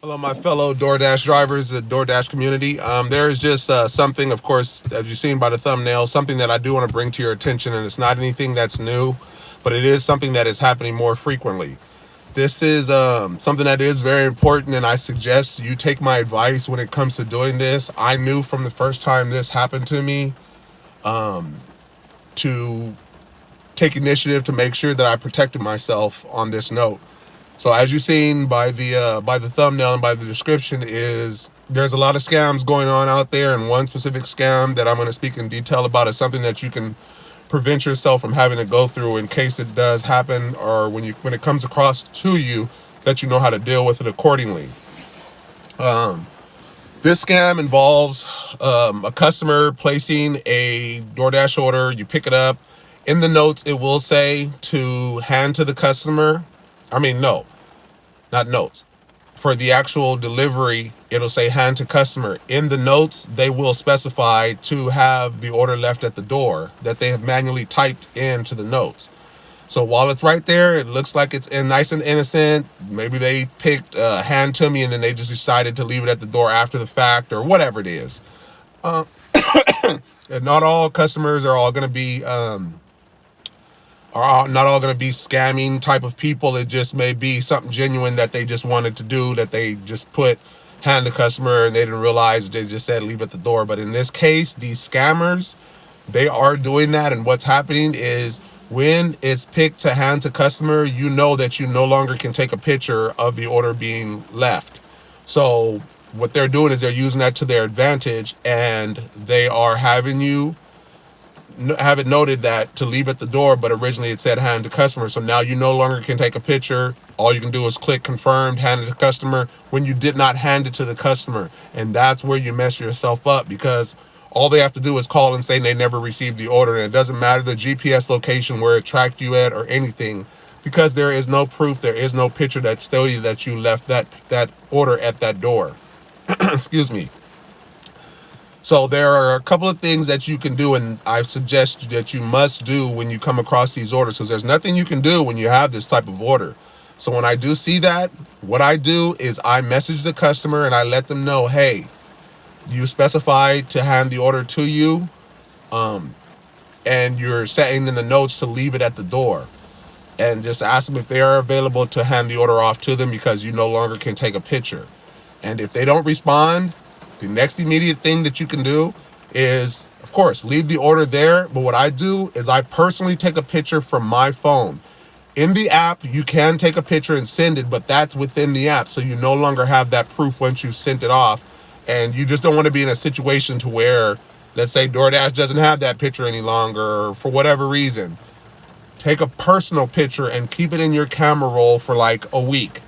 Hello, my fellow DoorDash drivers, the DoorDash community. There is just something, of course, as you've seen by the thumbnail, something that I do want to bring to your attention, and it's not anything that's new, but it is something that is happening more frequently. This is something that is very important, and I suggest you take my advice when it comes to doing this. I knew from the first time this happened to me to take initiative to make sure that I protected myself on this note. So as you've seen by the thumbnail and by the description, is there's a lot of scams going on out there, and one specific scam that I'm going to speak in detail about is something that you can prevent yourself from having to go through in case it does happen, or when it comes across to you, that you know how to deal with it accordingly. This scam involves a customer placing a DoorDash order. You pick it up. In the notes, it will say to hand to the customer. No, not notes. For the actual delivery, it'll say hand to customer. In the notes, they will specify to have the order left at the door that they have manually typed into the notes. So while it's right there, it looks like it's nice and innocent. Maybe they picked hand to me and then they just decided to leave it at the door after the fact, or whatever it is. And not all customers are all going to be not all going to be scamming type of people. It just may be something genuine that they just wanted to do, that they just put hand to customer and they didn't realize they just said leave at the door. But in this case, these scammers, they are doing that. And what's happening is when it's picked to hand to customer, you know that you no longer can take a picture of the order being left. So what they're doing is they're using that to their advantage, and they are having you have it noted that to leave at the door, but originally it said hand to customer. So now you no longer can take a picture. All you can do is click confirmed, hand it to customer, when you did not hand it to the customer. And that's where you mess yourself up, because all they have to do is call and say they never received the order. And it doesn't matter the GPS location where it tracked you at or anything, because there is no proof, there is no picture that tells you that you left that order at that door. Excuse me. So there are a couple of things that you can do, and I suggest that you must do when you come across these orders, because there's nothing you can do when you have this type of order. So when I do see that, what I do is I message the customer and I let them know, hey, you specified to hand the order to you, and you're setting in the notes to leave it at the door. And just ask them if they are available to hand the order off to them, because you no longer can take a picture. And if they don't respond, the next immediate thing that you can do is, of course, leave the order there. But what I do is I personally take a picture from my phone. In the app, you can take a picture and send it, but that's within the app. So you no longer have that proof once you've sent it off. And you just don't want to be in a situation to where, let's say DoorDash doesn't have that picture any longer, or for whatever reason. Take a personal picture and keep it in your camera roll for like a week.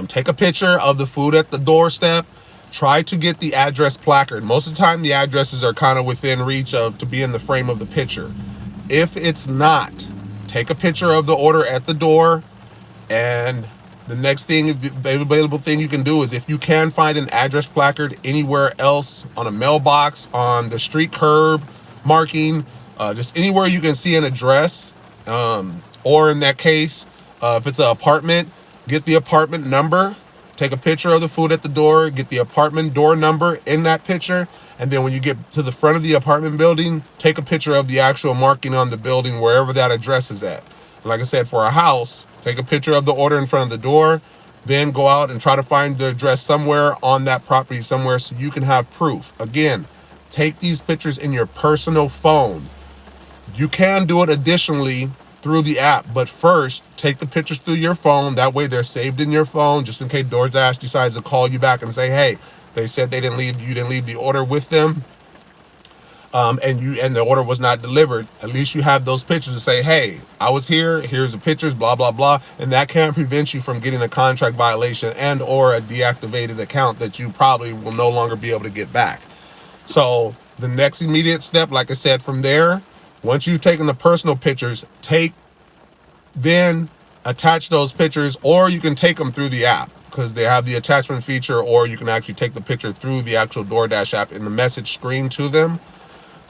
Take a picture of the food at the doorstep. Try to get the address placard. Most of the time, the addresses are kind of within reach of to be in the frame of the picture. If it's not, take a picture of the order at the door. And the next thing, available thing you can do is, if you can find an address placard anywhere else, on a mailbox, on the street curb marking, just anywhere you can see an address, or in that case, if it's an apartment, get the apartment number. Take a picture of the food at the door, get the apartment door number in that picture, and then when you get to the front of the apartment building, take a picture of the actual marking on the building wherever that address is at. And like I said, for a house, take a picture of the order in front of the door, then go out and try to find the address somewhere on that property somewhere so you can have proof. Again, take these pictures in your personal phone. You can do it additionally through the app, but first take the pictures through your phone. That way they're saved in your phone, just in case DoorDash decides to call you back and say, hey, they said you didn't leave the order with them, and the order was not delivered. At least you have those pictures to say, hey, I was here, here's the pictures, blah blah blah. And that can prevent you from getting a contract violation and or a deactivated account that you probably will no longer be able to get back. So the next immediate step, like I said, from there, once you've taken the personal pictures, then attach those pictures, or you can take them through the app, because they have the attachment feature, or you can actually take the picture through the actual DoorDash app in the message screen to them.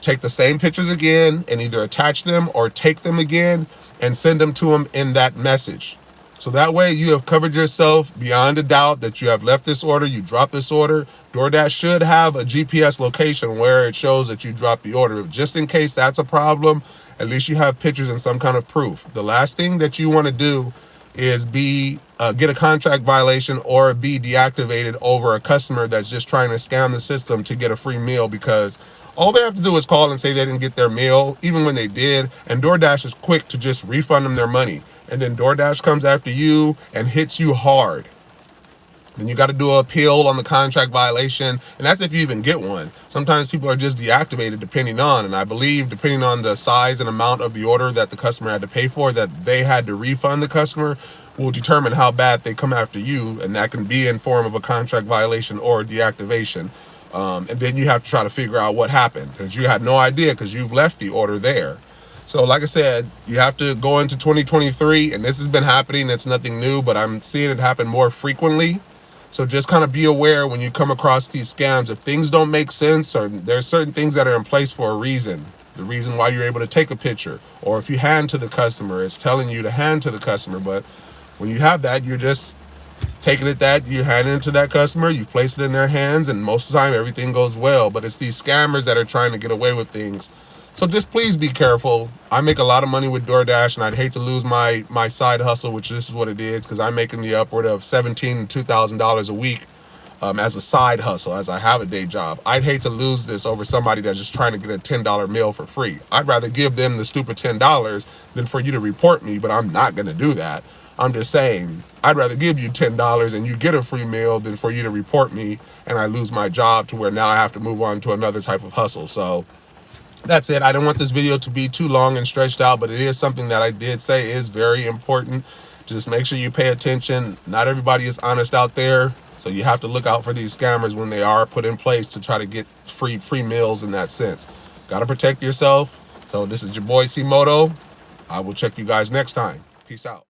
Take the same pictures again and either attach them or take them again and send them to them in that message. So that way you have covered yourself beyond a doubt that you have left this order, you dropped this order. DoorDash should have a GPS location where it shows that you dropped the order. Just in case that's a problem, at least you have pictures and some kind of proof. The last thing that you want to do is get a contract violation or be deactivated over a customer that's just trying to scam the system to get a free meal, because all they have to do is call and say they didn't get their meal, even when they did, and DoorDash is quick to just refund them their money. And then DoorDash comes after you and hits you hard. Then you got to do an appeal on the contract violation, and that's if you even get one. Sometimes people are just deactivated depending on, and I believe depending on the size and amount of the order that the customer had to pay for, that they had to refund the customer, will determine how bad they come after you, and that can be in form of a contract violation or a deactivation. And then you have to try to figure out what happened, because you had no idea because you've left the order there. So like I said, you have to go into 2023, and this has been happening. It's nothing new, but I'm seeing it happen more frequently. So just kind of be aware when you come across these scams. If things don't make sense, or there's certain things that are in place for a reason, the reason why you're able to take a picture, or if you hand to the customer, it's telling you to hand to the customer. But when you have that, you're just taking it that you hand it to that customer, you place it in their hands, and most of the time everything goes well. But it's these scammers that are trying to get away with things. So just please be careful. I make a lot of money with DoorDash, and I'd hate to lose my side hustle, which this is what it is, because I'm making the upward of $1,700 to $2,000 a week as a side hustle, as I have a day job. I'd hate to lose this over somebody that's just trying to get a $10 meal for free. I'd rather give them the stupid $10 than for you to report me, but I'm not going to do that. I'm just saying, I'd rather give you $10 and you get a free meal than for you to report me and I lose my job to where now I have to move on to another type of hustle. So that's it. I don't want this video to be too long and stretched out, but it is something that I did say is very important. Just make sure you pay attention. Not everybody is honest out there, so you have to look out for these scammers when they are put in place to try to get free meals in that sense. Got to protect yourself. So this is your boy C Moto. I will check you guys next time. Peace out.